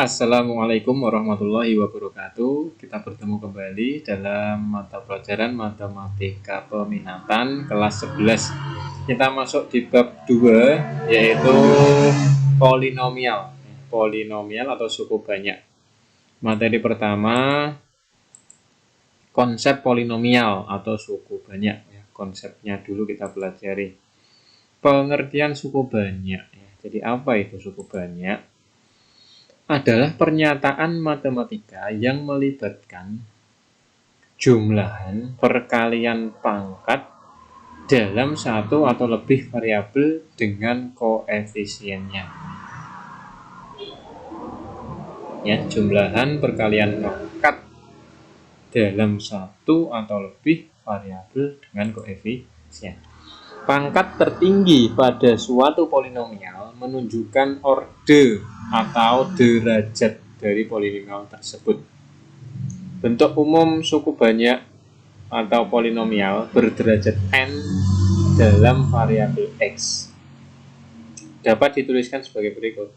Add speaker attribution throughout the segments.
Speaker 1: Assalamualaikum warahmatullahi wabarakatuh. Kita bertemu kembali dalam mata pelajaran Matematika Peminatan kelas 11. Kita masuk di bab 2, yaitu polinomial. Polinomial atau suku banyak. Materi pertama, konsep polinomial atau suku banyak. Konsepnya dulu kita pelajari. Pengertian suku banyak. Jadi apa itu suku banyak? Adalah pernyataan matematika yang melibatkan jumlahan perkalian pangkat dalam satu atau lebih variabel dengan koefisiennya. Jumlahan perkalian pangkat dalam satu atau lebih variabel dengan koefisien. Pangkat tertinggi pada suatu polinomial menunjukkan orde atau derajat dari polinomial tersebut. Bentuk umum suku banyak atau polinomial berderajat n dalam variabel x dapat dituliskan sebagai berikut: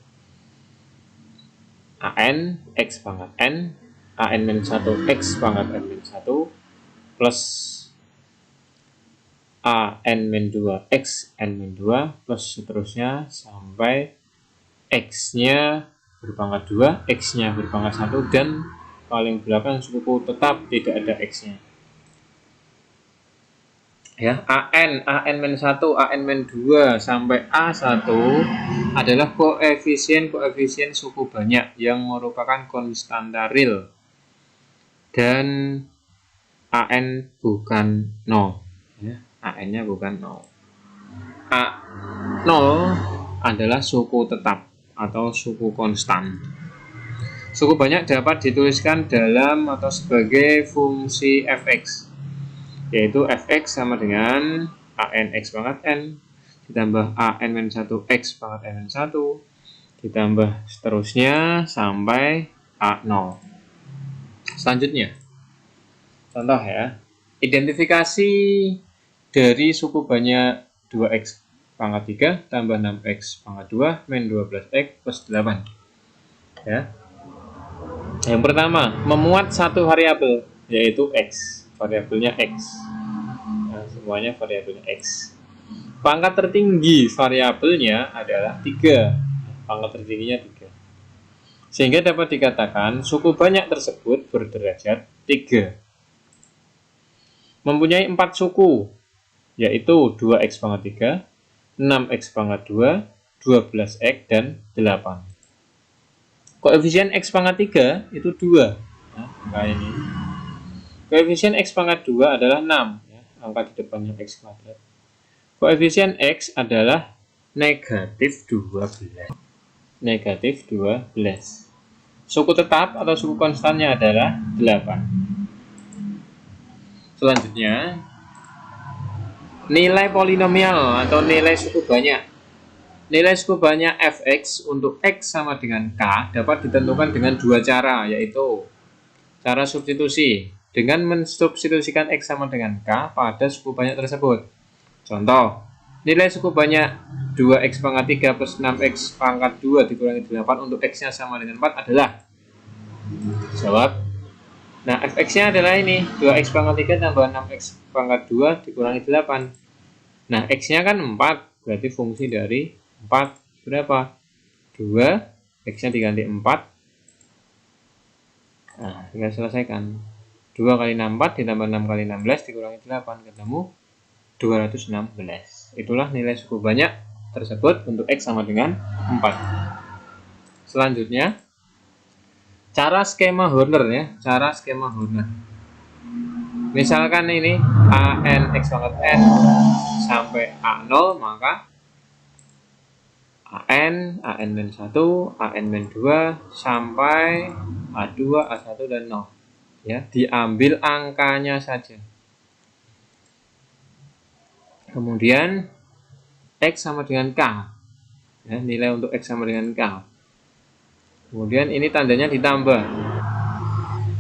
Speaker 1: an x pangkat n, an-1 x pangkat n-1 plus an-2 x n-2 plus seterusnya sampai x-nya berpangkat 2, x-nya berpangkat 1, dan paling belakang suku tetap tidak ada x-nya. an-1, an-2 sampai a1 adalah koefisien suku banyak yang merupakan konstan real, dan an bukan 0. an-nya bukan 0. A0 adalah suku tetap atau suku konstan. Suku banyak dapat dituliskan dalam atau sebagai fungsi fx, yaitu fx sama dengan an x pangkat n ditambah an-1 x pangkat n-1 ditambah seterusnya sampai a0. Selanjutnya, contoh identifikasi dari suku banyak 2x pangkat 3 tambah 6x pangkat 2 min 12x plus 8. Yang pertama, memuat satu variabel, yaitu x. Variabelnya x. Semuanya variabelnya x. Pangkat tertinggi variabelnya adalah 3. Pangkat tertingginya 3. Sehingga dapat dikatakan suku banyak tersebut berderajat 3. Mempunyai 4 suku, yaitu 2x pangkat 3, 6x pangkat 2, 12x, dan 8. Koefisien x pangkat 3 itu 2. Ini. Koefisien x pangkat 2 adalah 6. Angka di depannya x kuadrat. Koefisien x adalah negatif 12. Negatif 12. Suku tetap atau suku konstannya adalah 8. Selanjutnya, nilai polinomial atau nilai suku banyak. Nilai suku banyak fx untuk x sama dengan k dapat ditentukan dengan dua cara, yaitu cara substitusi dengan mensubstitusikan x sama dengan k pada suku banyak tersebut. Contoh, nilai suku banyak 2x pangkat 3 plus 6x pangkat 2 dikurangi 8 untuk x-nya sama dengan 4 adalah, jawab. Nah, fx-nya adalah ini, 2x pangkat 3 tambah 6x pangkat 2 dikurangi 8. Nah, x-nya kan 4, berarti fungsi dari 4 berapa? 2, x-nya diganti 4. Nah, tinggal selesaikan. 2 kali 6, 4 ditambah 6 kali 16 dikurangi 8, ketemu 216. Itulah nilai suku banyak tersebut untuk x sama dengan 4. Selanjutnya, cara skema Horner cara skema Horner. Misalkan ini an x pangkat n sampai a0, maka an-1, an-2 sampai a2, a1 dan 0. Diambil angkanya saja. Kemudian x sama dengan k. Nilai untuk x sama dengan k. Kemudian ini tandanya ditambah.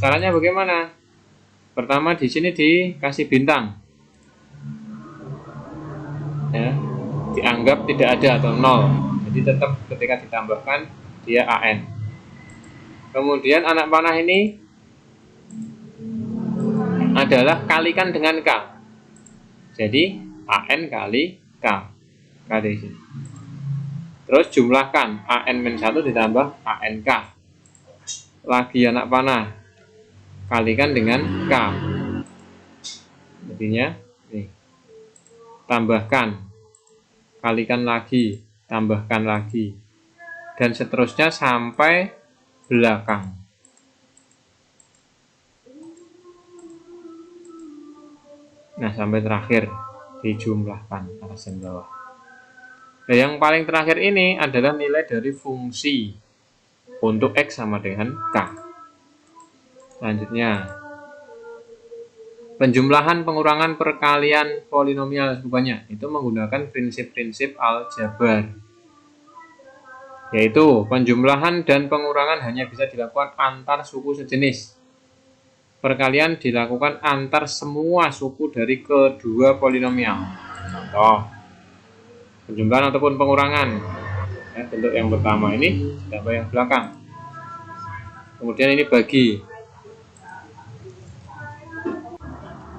Speaker 1: Caranya bagaimana? Pertama di sini dikasih bintang. Dianggap tidak ada atau 0. Jadi tetap ketika ditambahkan dia an. Kemudian anak panah ini adalah kalikan dengan K. Jadi AN kali K. K di sini. Terus jumlahkan AN-1 ditambah ANK. Lagi anak panah. Kalikan dengan K. Jadinya nih. Tambahkan. Kalikan lagi. Tambahkan lagi. Dan seterusnya sampai belakang. Nah, sampai terakhir dijumlahkan atas dan bawah. Nah, yang paling terakhir ini adalah nilai dari fungsi untuk X sama dengan K. Selanjutnya, penjumlahan, pengurangan, perkalian polinomial suku banyak itu menggunakan prinsip-prinsip aljabar, yaitu penjumlahan dan pengurangan hanya bisa dilakukan antar suku sejenis. Perkalian dilakukan antar semua suku dari kedua polinomial. Contoh, penjumlahan ataupun pengurangan. Ya, bentuk yang pertama ini ditambah yang belakang. Kemudian ini bagi.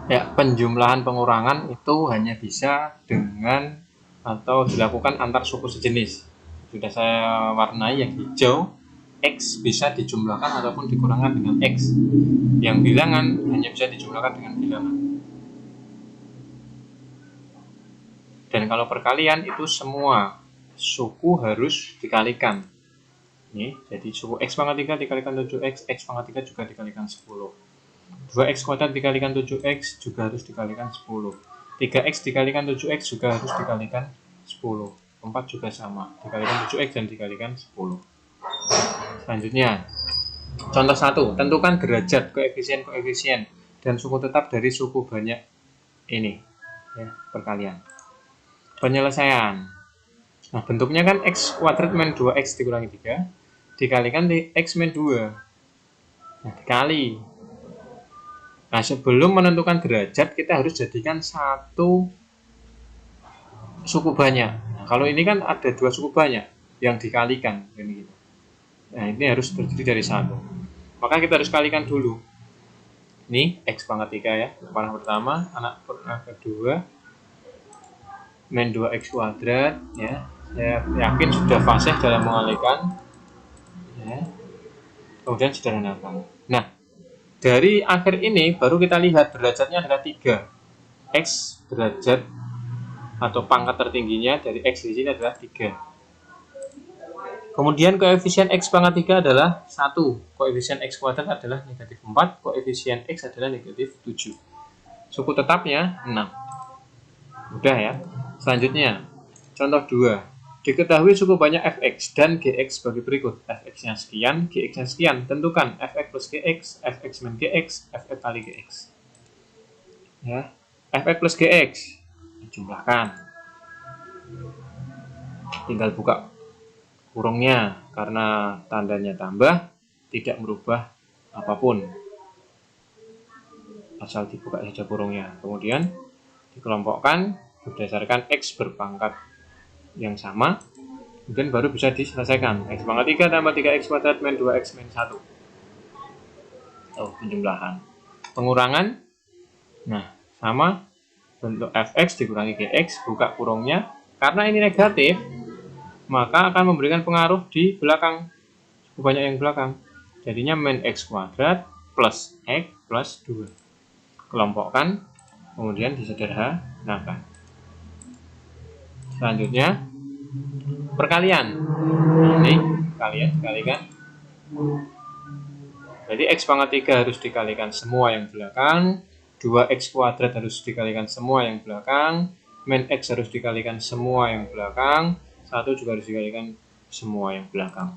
Speaker 1: Ya, penjumlahan pengurangan itu hanya bisa dengan atau dilakukan antar suku sejenis. Sudah saya warnai yang hijau, X bisa dijumlahkan ataupun dikurangkan dengan X. Yang bilangan hanya bisa dijumlahkan dengan bilangan. Dan kalau perkalian itu semua suku harus dikalikan. Ini, jadi suku X pangkat 3 dikalikan 7X, X pangkat 3 juga dikalikan 10. 2X kuadrat dikalikan 7X juga harus dikalikan 10. 3X dikalikan 7X juga harus dikalikan 10. 4 juga sama, dikalikan 7X dan dikalikan 10. Selanjutnya, contoh 1, tentukan derajat koefisien dan suku tetap dari suku banyak ini, ya, perkalian. Penyelesaian. Nah, bentuknya kan X kuadrat min 2X dikurangi 3 dikalikan X min 2. Nah, dikali. Nah, sebelum menentukan derajat kita harus jadikan satu suku banyak. Nah, kalau ini kan ada dua suku banyak yang dikalikan ini. Nah, ini harus terdiri dari satu. Maka kita harus kalikan dulu. Ini X pangkat 3 ya, panah pertama, anak panah kedua min 2X kuadrat ya. Saya yakin sudah fasih dalam mengalikan ya. Kemudian sederhanakan. Nah, dari akhir ini baru kita lihat derajatnya adalah 3. X derajat atau pangkat tertingginya dari X di sini adalah 3. Kemudian koefisien X pangkat 3 adalah 1. Koefisien X kuadrat adalah negatif 4. Koefisien X adalah negatif 7. Suku tetapnya 6. Mudah ya. Selanjutnya, contoh 2. Diketahui suku banyak fx dan gx sebagai berikut. Fx-nya sekian, gx-nya sekian. Tentukan fx plus gx, fx min gx, fx kali gx. Ya, fx plus gx dijumlahkan. Tinggal buka kurungnya karena tandanya tambah, tidak merubah apapun. Asal dibuka saja kurungnya. Kemudian dikelompokkan berdasarkan X berpangkat yang sama, kemudian baru bisa diselesaikan. X pangkat 3 tambah 3X kuadrat min 2X min 1. Penjumlahan. Pengurangan, nah sama, bentuk fx dikurangi gx, buka kurungnya. Karena ini negatif, maka akan memberikan pengaruh di belakang, suku banyak yang belakang. Jadinya min x kuadrat plus x plus 2. Kelompokkan, kemudian disederhanakan. Selanjutnya perkalian. Ini kalian dikalikan. Jadi X pangkat 3 harus dikalikan semua yang belakang, 2X kuadrat harus dikalikan semua yang belakang, min X harus dikalikan semua yang belakang, 1 juga harus dikalikan semua yang belakang.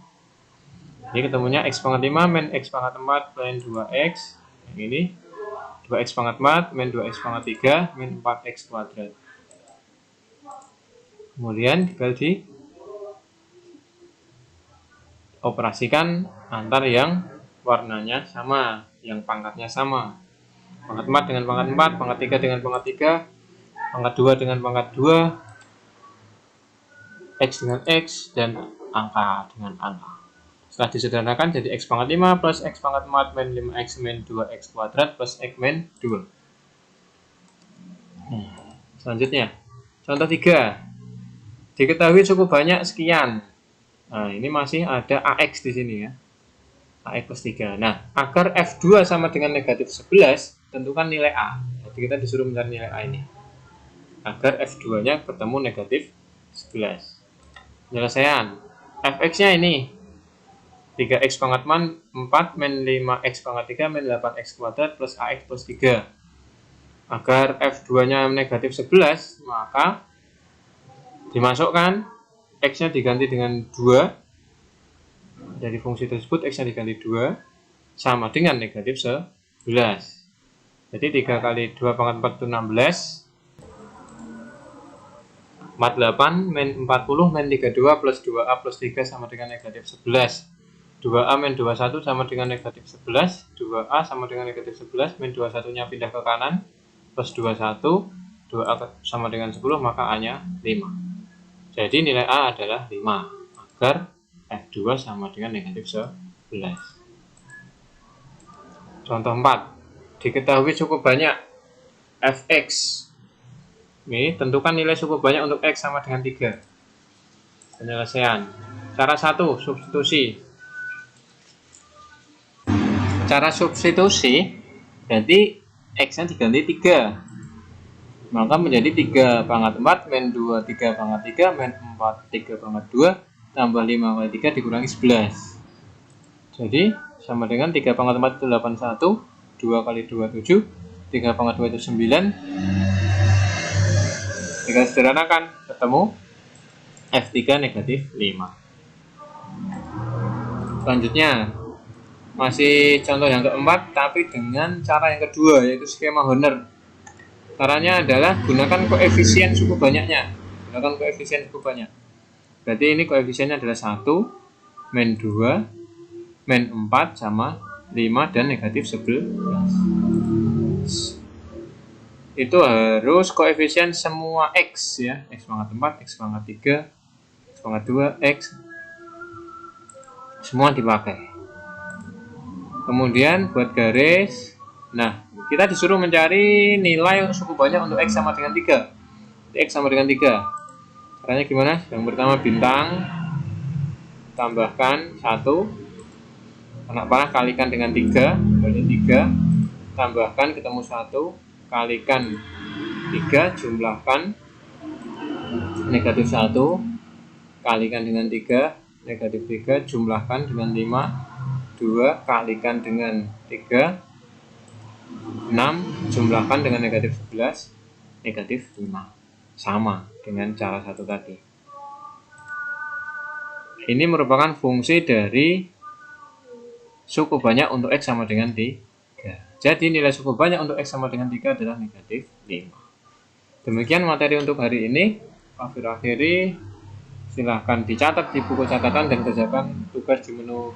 Speaker 1: Jadi ketemunya X pangkat 5 min X pangkat 4 min 2X. Yang ini 2X pangkat 4 min 2X pangkat 3 min 4X kuadrat. Kemudian tinggal dioperasikan antar yang warnanya sama, yang pangkatnya sama. Pangkat 4 dengan pangkat 4, pangkat 3 dengan pangkat 3, pangkat 2 dengan pangkat 2, X dengan X, dan angka dengan angka. Setelah disederhanakan jadi X pangkat 5 plus X pangkat 4 min 5X min 2X kuadrat plus X min 2. Selanjutnya, contoh 3. Diketahui cukup banyak sekian. Nah, ini masih ada AX di sini ya. AX plus 3. Nah, agar F2 sama dengan negatif 11, tentukan nilai A. Jadi kita disuruh mencari nilai A ini. Agar F2-nya bertemu negatif 11. Penyelesaian. Fx-nya ini 3x pangkat 4 min 5x pangkat 3 min 8x kuadrat plus ax plus 3. Agar F2-nya negatif 11, maka dimasukkan x-nya diganti dengan 2. Dari fungsi tersebut x-nya diganti 2 sama dengan negatif 11. Jadi 3 kali 2 pangkat 4 itu 16. 48 min 40 min 32 plus 2a plus 3 sama dengan negatif 11. 2a min 21 sama dengan negatif 11. 2a sama dengan negatif 11 min 21 nya pindah ke kanan plus 21. 2a sama dengan 10, maka a nya 5. Jadi nilai a adalah 5 agar F2 sama dengan negatif 11. Contoh 4. Diketahui cukup banyak Fx. Ini tentukan nilai cukup banyak untuk X sama dengan 3. Penyelesaian. Cara 1, substitusi. Cara substitusi, berarti X-nya diganti 3. Maka menjadi 3 pangkat 4 min 2 3 pangkat 3 min 4 3 pangkat 2 tambah 5 kali 3 dikurangi 11. Jadi sama dengan 3 pangkat 4 itu 81, 2 kali 2 7, 3 pangkat 2 itu 9. Jika sederhanakan, ketemu F3 negatif 5. Selanjutnya, masih contoh yang keempat, tapi dengan cara yang kedua, yaitu skema Horner. Caranya adalah gunakan koefisien cukup banyaknya. Gunakan koefisien cukup banyak. Berarti ini koefisiennya adalah 1, min 2, min 4, sama 5, dan negatif 11. Itu harus koefisien semua X ya, X pangkat 4, X pangkat 3, X pangkat 2, X semua dipakai. Kemudian buat garis. Nah, kita disuruh mencari nilai yang cukup banyak untuk X sama dengan 3. X sama dengan 3. Caranya gimana? Yang pertama bintang, tambahkan 1, anak panah kalikan dengan 3, berarti 3, tambahkan ketemu 1, kalikan 3, jumlahkan negatif 1, kalikan dengan 3, negatif 3, jumlahkan dengan 5, 2, kalikan dengan 3, 6, jumlahkan dengan negatif 11, negatif 5. Sama dengan cara 1 tadi. Ini merupakan fungsi dari cukup banyak untuk X sama dengan 3. Jadi nilai cukup banyak untuk X sama dengan 3 adalah negatif 5. Demikian materi untuk hari ini. Akhir-akhiri, silahkan dicatat di buku catatan dan kerjakan tugas di menu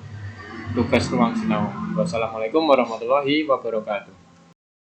Speaker 1: tugas ruang sinau. Wassalamualaikum warahmatullahi wabarakatuh.